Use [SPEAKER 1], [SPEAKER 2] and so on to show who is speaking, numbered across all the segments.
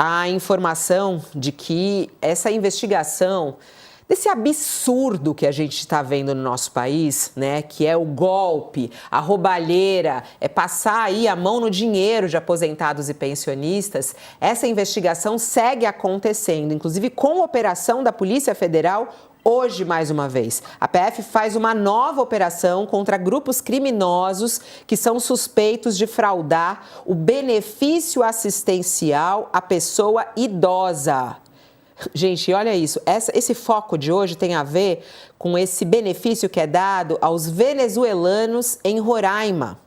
[SPEAKER 1] a informação de que essa investigação desse absurdo que a gente está vendo no nosso país, né, que é o golpe, a roubalheira, é passar aí a mão no dinheiro de aposentados e pensionistas, essa investigação segue acontecendo, inclusive com operação da Polícia Federal. Hoje, mais uma vez, a PF faz uma nova operação contra grupos criminosos que são suspeitos de fraudar o benefício assistencial à pessoa idosa. Gente, olha isso, esse foco de hoje tem a ver com esse benefício que é dado aos venezuelanos em Roraima.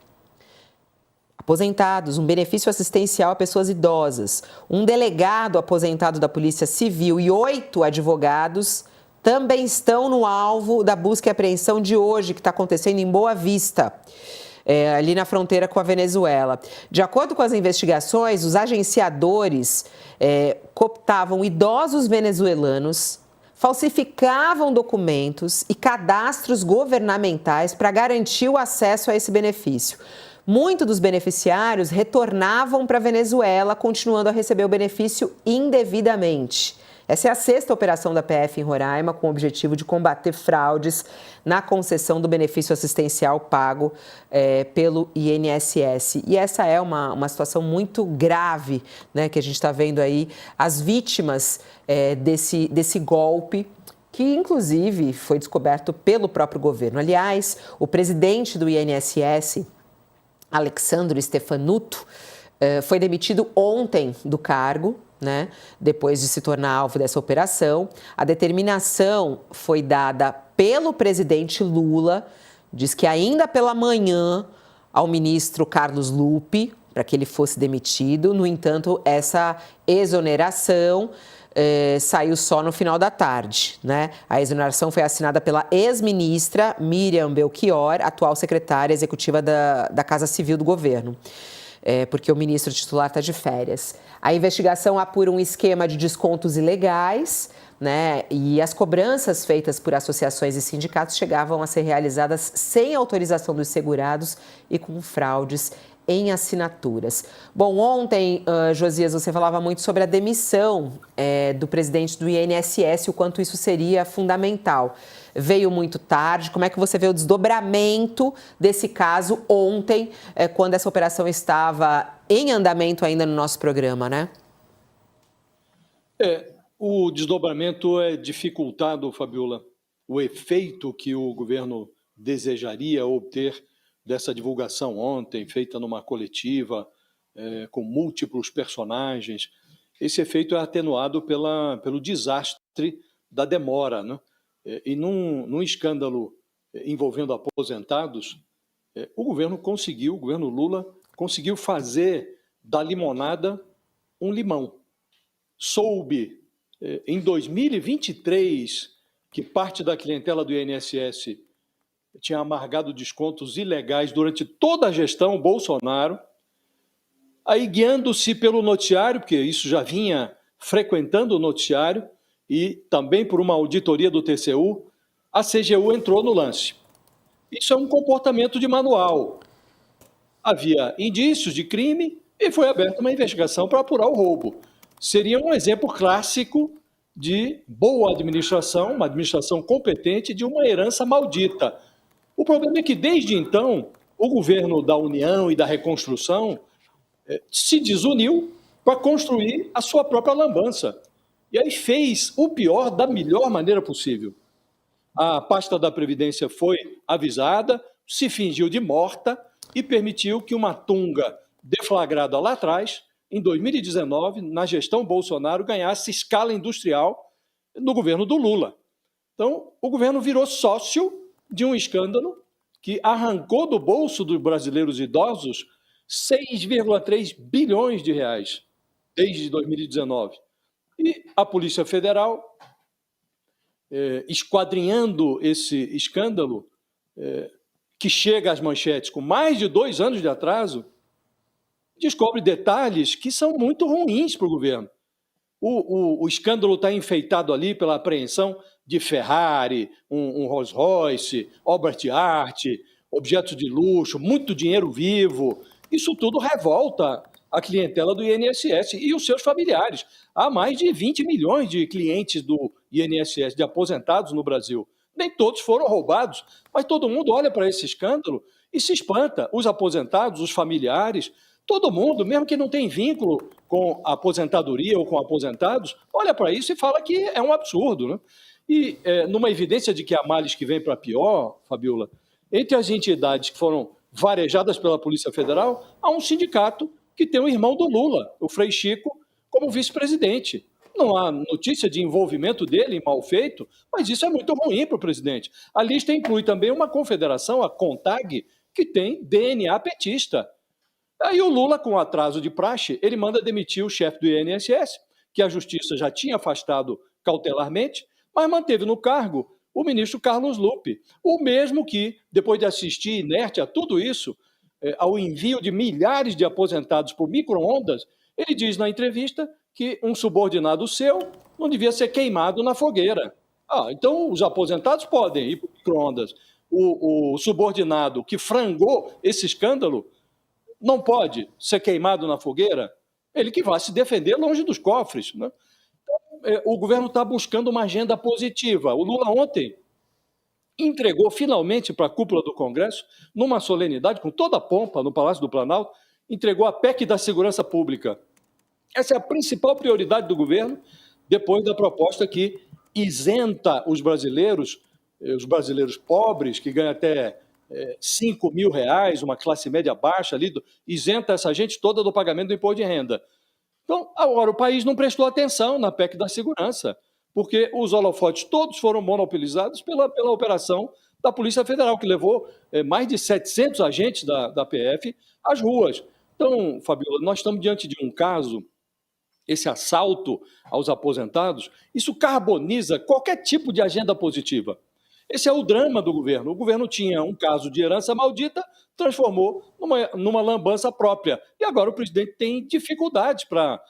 [SPEAKER 1] Aposentados, um benefício assistencial a pessoas idosas. Um delegado aposentado da Polícia Civil e 8 advogados também estão no alvo da busca e apreensão de hoje, que está acontecendo em Boa Vista. Ali na fronteira com a Venezuela. De acordo com as investigações, os agenciadores cooptavam idosos venezuelanos, falsificavam documentos e cadastros governamentais para garantir o acesso a esse benefício. Muitos dos beneficiários retornavam para a Venezuela, continuando a receber o benefício indevidamente. Essa é a 6ª operação da PF em Roraima, com o objetivo de combater fraudes na concessão do benefício assistencial pago pelo INSS. E essa é uma situação muito grave, né, que a gente está vendo aí as vítimas desse golpe, que inclusive foi descoberto pelo próprio governo. Aliás, o presidente do INSS, Alexandre Stefanuto, foi demitido ontem do cargo, né, depois de se tornar alvo dessa operação. A determinação foi dada pelo presidente Lula, diz que ainda pela manhã, ao ministro Carlos Lupe, para que ele fosse demitido. No entanto, essa exoneração saiu só no final da tarde, né? A exoneração foi assinada pela ex-ministra Miriam Belchior, atual secretária executiva da Casa Civil do governo. Porque o ministro titular está de férias. A investigação apura um esquema de descontos ilegais, né? E as cobranças feitas por associações e sindicatos chegavam a ser realizadas sem autorização dos segurados e com fraudes em assinaturas. Bom, ontem, Josias, você falava muito sobre a demissão do presidente do INSS, o quanto isso seria fundamental. Veio muito tarde. Como é que você vê o desdobramento desse caso ontem, quando essa operação estava em andamento ainda no nosso programa, né?
[SPEAKER 2] O desdobramento é dificultado, Fabiola. O efeito que o governo desejaria obter dessa divulgação ontem, feita numa coletiva, com múltiplos personagens, esse efeito é atenuado pelo desastre da demora, né? E num escândalo envolvendo aposentados, o governo Lula conseguiu fazer da limonada um limão. Soube, em 2023, que parte da clientela do INSS tinha amargado descontos ilegais durante toda a gestão Bolsonaro. Aí, guiando-se pelo noticiário, porque isso já vinha frequentando o noticiário, e também por uma auditoria do TCU, a CGU entrou no lance. Isso é um comportamento de manual. Havia indícios de crime e foi aberta uma investigação para apurar o roubo. Seria um exemplo clássico de boa administração, uma administração competente de uma herança maldita. O problema é que, desde então, o governo da União e da Reconstrução se desuniu para construir a sua própria lambança. E aí fez o pior da melhor maneira possível. A pasta da Previdência foi avisada, se fingiu de morta e permitiu que uma tunga deflagrada lá atrás, em 2019, na gestão Bolsonaro, ganhasse escala industrial no governo do Lula. Então, o governo virou sócio de um escândalo que arrancou do bolso dos brasileiros idosos 6,3 bilhões de reais desde 2019. E a Polícia Federal, esquadrinhando esse escândalo, que chega às manchetes com mais de 2 anos de atraso, descobre detalhes que são muito ruins para o governo. O escândalo está enfeitado ali pela apreensão de Ferrari, um Rolls Royce, obras de arte, objetos de luxo, muito dinheiro vivo. Isso tudo revolta a clientela do INSS e os seus familiares. Há mais de 20 milhões de clientes do INSS, de aposentados no Brasil. Nem todos foram roubados, mas todo mundo olha para esse escândalo e se espanta. Os aposentados, os familiares, todo mundo, mesmo que não tem vínculo com a aposentadoria ou com aposentados, olha para isso e fala que é um absurdo, né? E numa evidência de que há males que vêm para pior, Fabiola, entre as entidades que foram varejadas pela Polícia Federal, há um sindicato que tem o irmão do Lula, o Frei Chico, como vice-presidente. Não há notícia de envolvimento dele em mal feito, mas isso é muito ruim para o presidente. A lista inclui também uma confederação, a CONTAG, que tem DNA petista. Aí o Lula, com atraso de praxe, ele manda demitir o chefe do INSS, que a Justiça já tinha afastado cautelarmente, mas manteve no cargo o ministro Carlos Lupe, o mesmo que, depois de assistir inerte a tudo isso, ao envio de milhares de aposentados por micro-ondas, ele diz na entrevista que um subordinado seu não devia ser queimado na fogueira. Então os aposentados podem ir por micro-ondas. O subordinado que frangou esse escândalo não pode ser queimado na fogueira? Ele que vai se defender longe dos cofres, né? Então, o governo está buscando uma agenda positiva. O Lula ontem entregou finalmente para a cúpula do Congresso, numa solenidade, com toda a pompa, no Palácio do Planalto, entregou a PEC da Segurança Pública. Essa é a principal prioridade do governo, depois da proposta que isenta os brasileiros pobres, que ganham até R$ 5.000, uma classe média baixa, ali, isenta essa gente toda do pagamento do imposto de renda. Então, agora, o país não prestou atenção na PEC da segurança, porque os holofotes todos foram monopolizados pela operação da Polícia Federal, que levou mais de 700 agentes da PF às ruas. Então, Fabiola, nós estamos diante de um caso, esse assalto aos aposentados, isso carboniza qualquer tipo de agenda positiva. Esse é o drama do governo. O governo tinha um caso de herança maldita, transformou numa lambança própria. E agora o presidente tem dificuldades para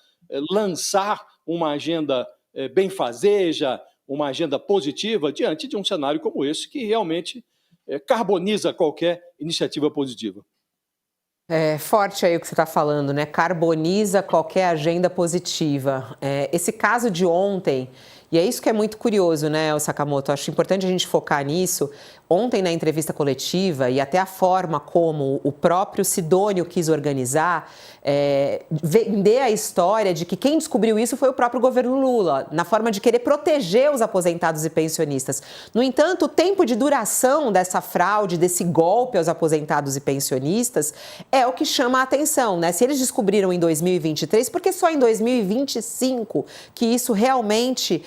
[SPEAKER 2] lançar uma agenda benfazeja, uma agenda positiva diante de um cenário como esse, que realmente carboniza qualquer iniciativa positiva.
[SPEAKER 1] É forte aí o que você está falando, né? Carboniza qualquer agenda positiva. Esse caso de ontem, e é isso que é muito curioso, né, Sakamoto? Acho importante a gente focar nisso. Ontem, na entrevista coletiva, e até a forma como o próprio Sidônio quis organizar, vender a história de que quem descobriu isso foi o próprio governo Lula, na forma de querer proteger os aposentados e pensionistas. No entanto, o tempo de duração dessa fraude, desse golpe aos aposentados e pensionistas, é o que chama a atenção, né? Se eles descobriram em 2023, por que só em 2025 que isso realmente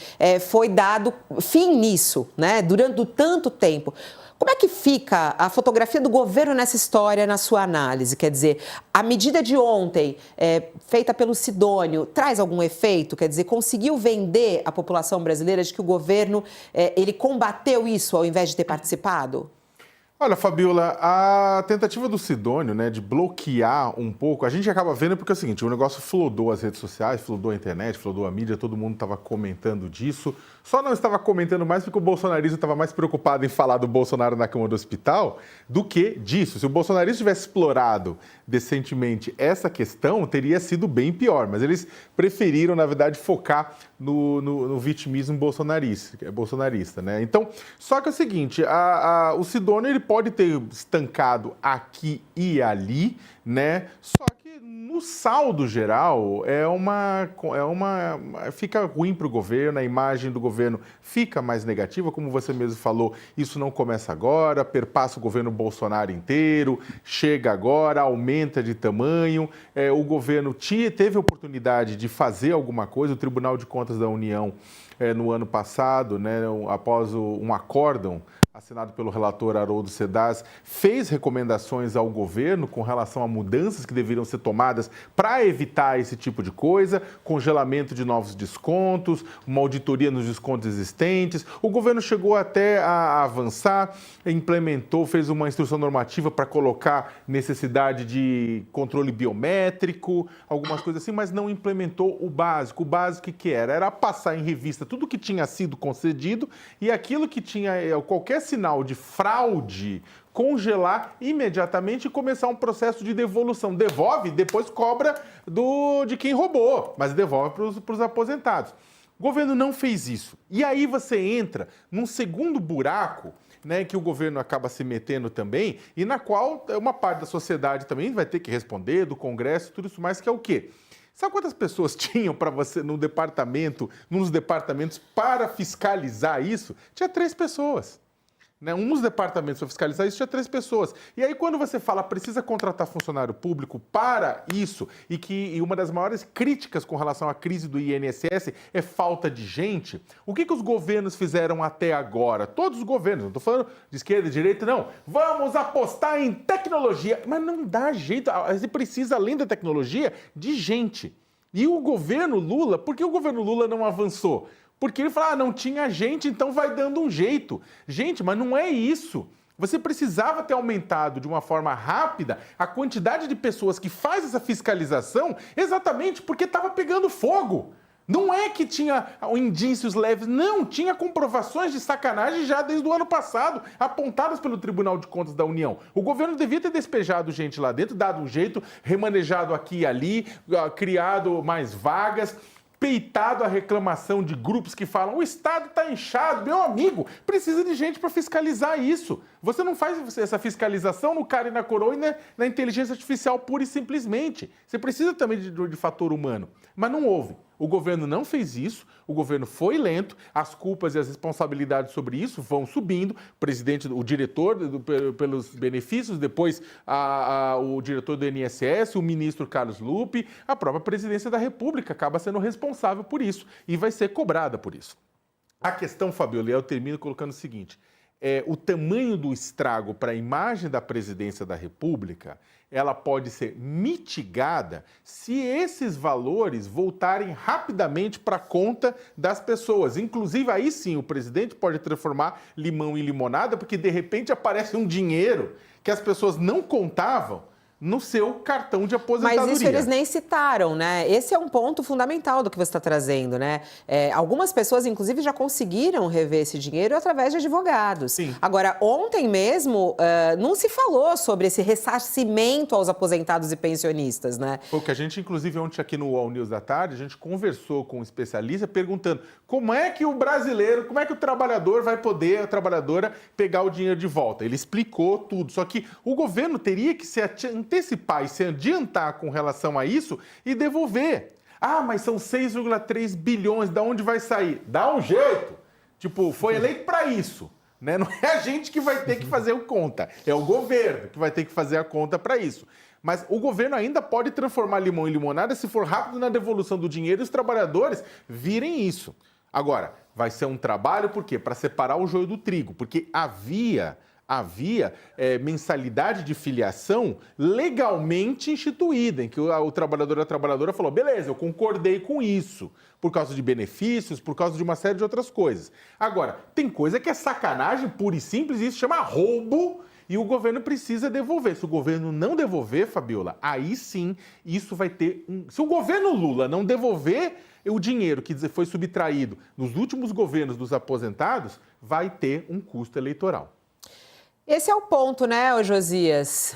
[SPEAKER 1] foi dado fim nisso, né? Durante tanto tempo. Como é que fica a fotografia do governo nessa história, na sua análise? Quer dizer, a medida de ontem, feita pelo Sidônio, traz algum efeito? Quer dizer, conseguiu vender à população brasileira de que o governo ele combateu isso ao invés de ter participado?
[SPEAKER 3] Olha, Fabiola, a tentativa do Sidônio, né, de bloquear um pouco, a gente acaba vendo porque é o seguinte, o negócio flodou as redes sociais, flodou a internet, flodou a mídia, todo mundo estava comentando disso, só não estava comentando mais porque o bolsonarismo estava mais preocupado em falar do Bolsonaro na cama do hospital do que disso. Se o bolsonarismo tivesse explorado decentemente essa questão, teria sido bem pior, mas eles preferiram, na verdade, focar no vitimismo bolsonarista, né? Então, só que é o seguinte, o Sidônio ele pode ter estancado aqui e ali, né? Só que no saldo geral fica ruim para o governo, a imagem do governo fica mais negativa, como você mesmo falou, isso não começa agora, perpassa o governo Bolsonaro inteiro, chega agora, aumenta de tamanho, o governo teve a oportunidade de fazer alguma coisa, o Tribunal de Contas da União no ano passado, né, após um acórdão assinado pelo relator Haroldo Cedaz, fez recomendações ao governo com relação a mudanças que deveriam ser tomadas para evitar esse tipo de coisa, congelamento de novos descontos, uma auditoria nos descontos existentes. O governo chegou até a avançar, implementou, fez uma instrução normativa para colocar necessidade de controle biométrico, algumas coisas assim, mas não implementou o básico. O básico que era? Era passar em revista tudo que tinha sido concedido e aquilo que tinha qualquer sinal de fraude congelar imediatamente e começar um processo de devolução. Devolve, depois cobra de quem roubou, mas devolve para os aposentados. O governo não fez isso. E aí você entra num segundo buraco, né, que o governo acaba se metendo também, e na qual uma parte da sociedade também vai ter que responder, do Congresso, tudo isso mais, que é o quê? Sabe quantas pessoas tinham para você nos departamentos para fiscalizar isso? Tinha 3 pessoas. Né? Uns departamentos para fiscalizar isso tinha 3 pessoas. E aí quando você fala precisa contratar funcionário público para isso, e uma das maiores críticas com relação à crise do INSS é falta de gente, o que os governos fizeram até agora? Todos os governos, não estou falando de esquerda e direita, não. Vamos apostar em tecnologia. Mas não dá jeito, você precisa, além da tecnologia, de gente. E o governo Lula, por que o governo Lula não avançou? Porque ele fala, não tinha gente, então vai dando um jeito. Gente, mas não é isso. Você precisava ter aumentado de uma forma rápida a quantidade de pessoas que faz essa fiscalização exatamente porque estava pegando fogo. Não é que tinha indícios leves, não, tinha comprovações de sacanagem já desde o ano passado, apontadas pelo Tribunal de Contas da União. O governo devia ter despejado gente lá dentro, dado um jeito, remanejado aqui e ali, criado mais vagas, peitado a reclamação de grupos que falam o Estado está inchado. Meu amigo, precisa de gente para fiscalizar isso. Você não faz essa fiscalização no cara e na coroa e na inteligência artificial pura e simplesmente. Você precisa também de fator humano. Mas não houve. O governo não fez isso, o governo foi lento, as culpas e as responsabilidades sobre isso vão subindo, o diretor pelos benefícios, depois o diretor do INSS, o ministro Carlos Lupe, a própria presidência da República acaba sendo responsável por isso e vai ser cobrada por isso. A questão, Fabiola, eu termino colocando o seguinte, o tamanho do estrago para a imagem da presidência da República, ela pode ser mitigada se esses valores voltarem rapidamente para a conta das pessoas. Inclusive, aí sim, o presidente pode transformar limão em limonada, porque de repente aparece um dinheiro que as pessoas não contavam no seu cartão de aposentadoria.
[SPEAKER 1] Mas isso eles nem citaram, né? Esse é um ponto fundamental do que você está trazendo, né? Algumas pessoas, inclusive, já conseguiram rever esse dinheiro através de advogados.
[SPEAKER 3] Sim.
[SPEAKER 1] Agora, ontem mesmo, não se falou sobre esse ressarcimento aos aposentados e pensionistas, né?
[SPEAKER 3] Foi o que a gente, inclusive, ontem aqui no All News da Tarde, a gente conversou com um especialista perguntando como é que o brasileiro, como é que o trabalhador vai poder, a trabalhadora, pegar o dinheiro de volta. Ele explicou tudo, só que o governo teria que se antecipar e se adiantar com relação a isso e devolver. Ah, mas são 6,3 bilhões, da onde vai sair? Dá um jeito. Tipo, foi eleito para isso. Né? Não é a gente que vai ter que fazer a conta, é o governo que vai ter que fazer a conta para isso. Mas o governo ainda pode transformar limão em limonada se for rápido na devolução do dinheiro e os trabalhadores virem isso. Agora, vai ser um trabalho, por quê? Para separar o joio do trigo, porque havia mensalidade de filiação legalmente instituída, em que o trabalhador e a trabalhadora falou, beleza, eu concordei com isso, por causa de benefícios, por causa de uma série de outras coisas. Agora, tem coisa que é sacanagem pura e simples, e isso chama roubo, e o governo precisa devolver. Se o governo não devolver, Fabiola, aí sim, isso vai ter Se o governo Lula não devolver o dinheiro que foi subtraído nos últimos governos dos aposentados, vai ter um custo eleitoral.
[SPEAKER 1] Esse é o ponto, né, Josias?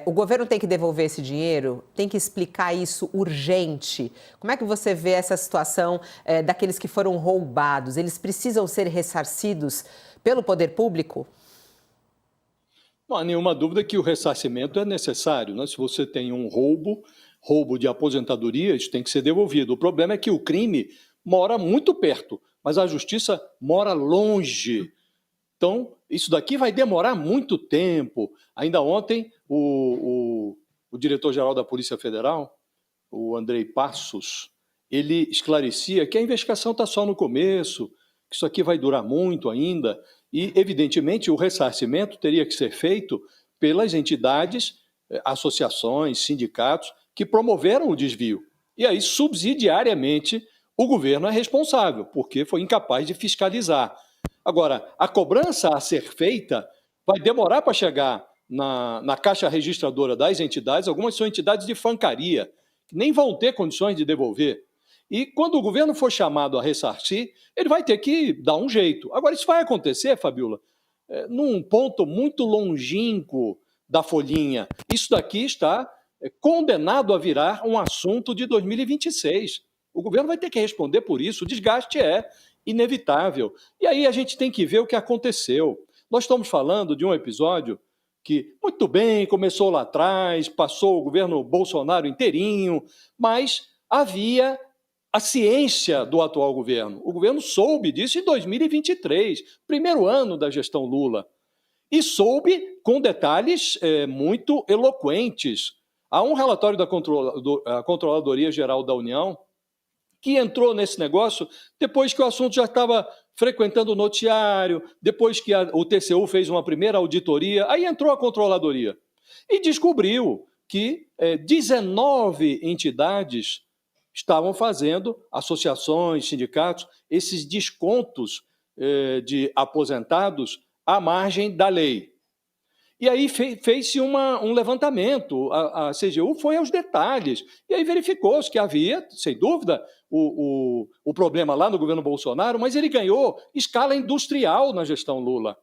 [SPEAKER 1] O governo tem que devolver esse dinheiro, tem que explicar isso urgente. Como é que você vê essa situação daqueles que foram roubados? Eles precisam ser ressarcidos pelo poder público?
[SPEAKER 2] Não há nenhuma dúvida que o ressarcimento é necessário, né? Se você tem um roubo de aposentadoria, isso tem que ser devolvido. O problema é que o crime mora muito perto, mas a justiça mora longe. Então, isso daqui vai demorar muito tempo. Ainda ontem, o diretor-geral da Polícia Federal, o Andrei Passos, ele esclarecia que a investigação está só no começo, que isso aqui vai durar muito ainda, e, evidentemente, o ressarcimento teria que ser feito pelas entidades, associações, sindicatos, que promoveram o desvio. E aí, subsidiariamente, o governo é responsável, porque foi incapaz de fiscalizar. Agora, a cobrança a ser feita vai demorar para chegar na caixa registradora das entidades. Algumas são entidades de fancaria, que nem vão ter condições de devolver. E quando o governo for chamado a ressarcir, ele vai ter que dar um jeito. Agora, isso vai acontecer, Fabiola, num ponto muito longínquo da folhinha. Isso daqui está condenado a virar um assunto de 2026. O governo vai ter que responder por isso, o desgaste é inevitável. E aí a gente tem que ver o que aconteceu. Nós estamos falando de um episódio que, muito bem, começou lá atrás, passou o governo Bolsonaro inteirinho, mas havia a ciência do atual governo. O governo soube disso em 2023, primeiro ano da gestão Lula, e soube com detalhes muito eloquentes. Há um relatório da Controladoria Geral da União que entrou nesse negócio depois que o assunto já estava frequentando o noticiário, depois que o TCU fez uma primeira auditoria, aí entrou a Controladoria e descobriu que 19 entidades estavam fazendo, associações, sindicatos, esses descontos de aposentados à margem da lei. E aí fez-se um levantamento, a CGU foi aos detalhes, e aí verificou-se que havia, sem dúvida, o problema lá no governo Bolsonaro, mas ele ganhou escala industrial na gestão Lula.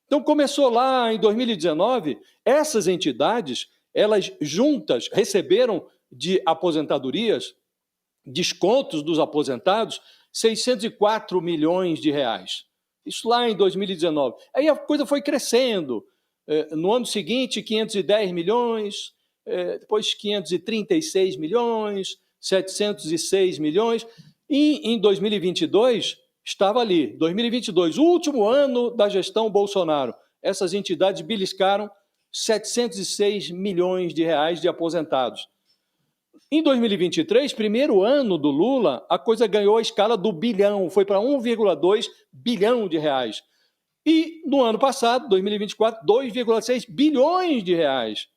[SPEAKER 2] Então começou lá em 2019, essas entidades, elas juntas receberam de aposentadorias, descontos dos aposentados, 604 milhões de reais. Isso lá em 2019. Aí a coisa foi crescendo. No ano seguinte, 510 milhões, depois 536 milhões, 706 milhões, e em 2022 estava ali, 2022, o último ano da gestão Bolsonaro, essas entidades beliscaram 706 milhões de reais de aposentados. Em 2023, primeiro ano do Lula, a coisa ganhou a escala do bilhão, foi para 1,2 bilhão de reais. E no ano passado, 2024, 2,6 bilhões de reais.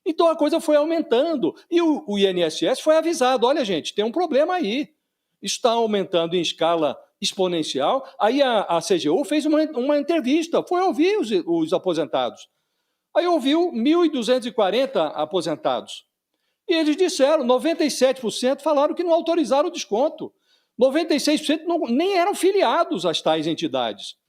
[SPEAKER 2] Então a coisa foi aumentando. E o INSS foi avisado: olha, gente, tem um problema aí. Está aumentando em escala exponencial. Aí a CGU fez uma entrevista, foi ouvir os aposentados. Aí ouviu 1.240 aposentados. E eles disseram, 97% falaram que não autorizaram o desconto. 96% nem eram filiados às tais entidades.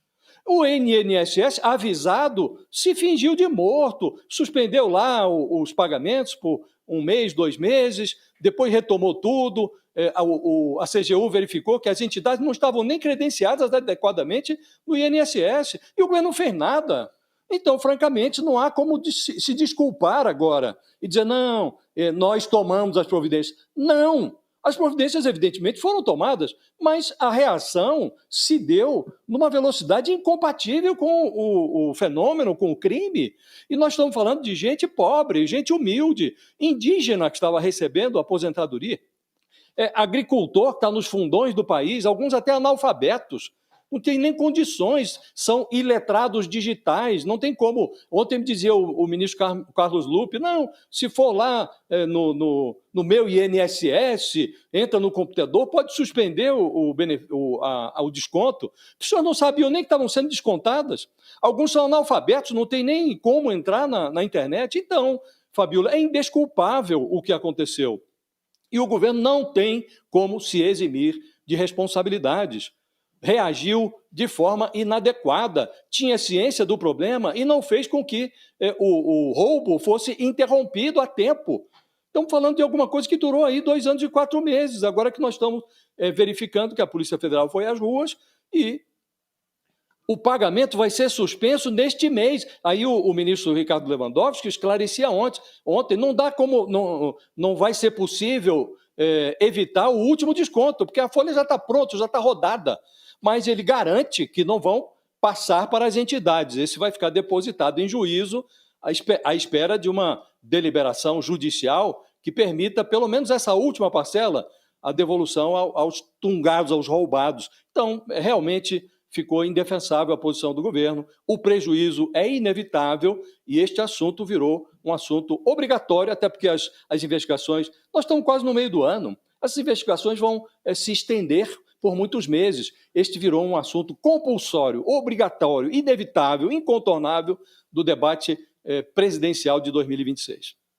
[SPEAKER 2] O INSS, avisado, se fingiu de morto, suspendeu lá os pagamentos por 1 mês, 2 meses, depois retomou tudo. A CGU verificou que as entidades não estavam nem credenciadas adequadamente no INSS e o governo não fez nada. Então, francamente, não há como se desculpar agora e dizer, não, nós tomamos as providências. Não! As providências, evidentemente, foram tomadas, mas a reação se deu numa velocidade incompatível com o fenômeno, com o crime. E nós estamos falando de gente pobre, gente humilde, indígena que estava recebendo aposentadoria, agricultor que está nos fundões do país, alguns até analfabetos. Não tem nem condições, são iletrados digitais, não tem como. Ontem me dizia o ministro Carlos Lupe, não, se for lá no meu INSS, entra no computador, pode suspender o desconto. As pessoas não sabiam nem que estavam sendo descontadas. Alguns são analfabetos, não tem nem como entrar na internet. Então, Fabíola, é indesculpável o que aconteceu. E o governo não tem como se eximir de responsabilidades. Reagiu de forma inadequada, tinha ciência do problema e não fez com que o roubo fosse interrompido a tempo. Estamos falando de alguma coisa que durou aí 2 anos e 4 meses, agora que nós estamos verificando que a Polícia Federal foi às ruas e o pagamento vai ser suspenso neste mês. Aí o ministro Ricardo Lewandowski esclarecia ontem, não dá como, não vai ser possível evitar o último desconto, porque a folha já está pronta, já está rodada. Mas ele garante que não vão passar para as entidades. Esse vai ficar depositado em juízo à espera de uma deliberação judicial que permita, pelo menos essa última parcela, a devolução aos tungados, aos roubados. Então, realmente ficou indefensável a posição do governo, o prejuízo é inevitável e este assunto virou um assunto obrigatório, até porque as investigações, nós estamos quase no meio do ano, as investigações vão se estender por muitos meses. Este virou um assunto compulsório, obrigatório, inevitável, incontornável do debate presidencial de 2026.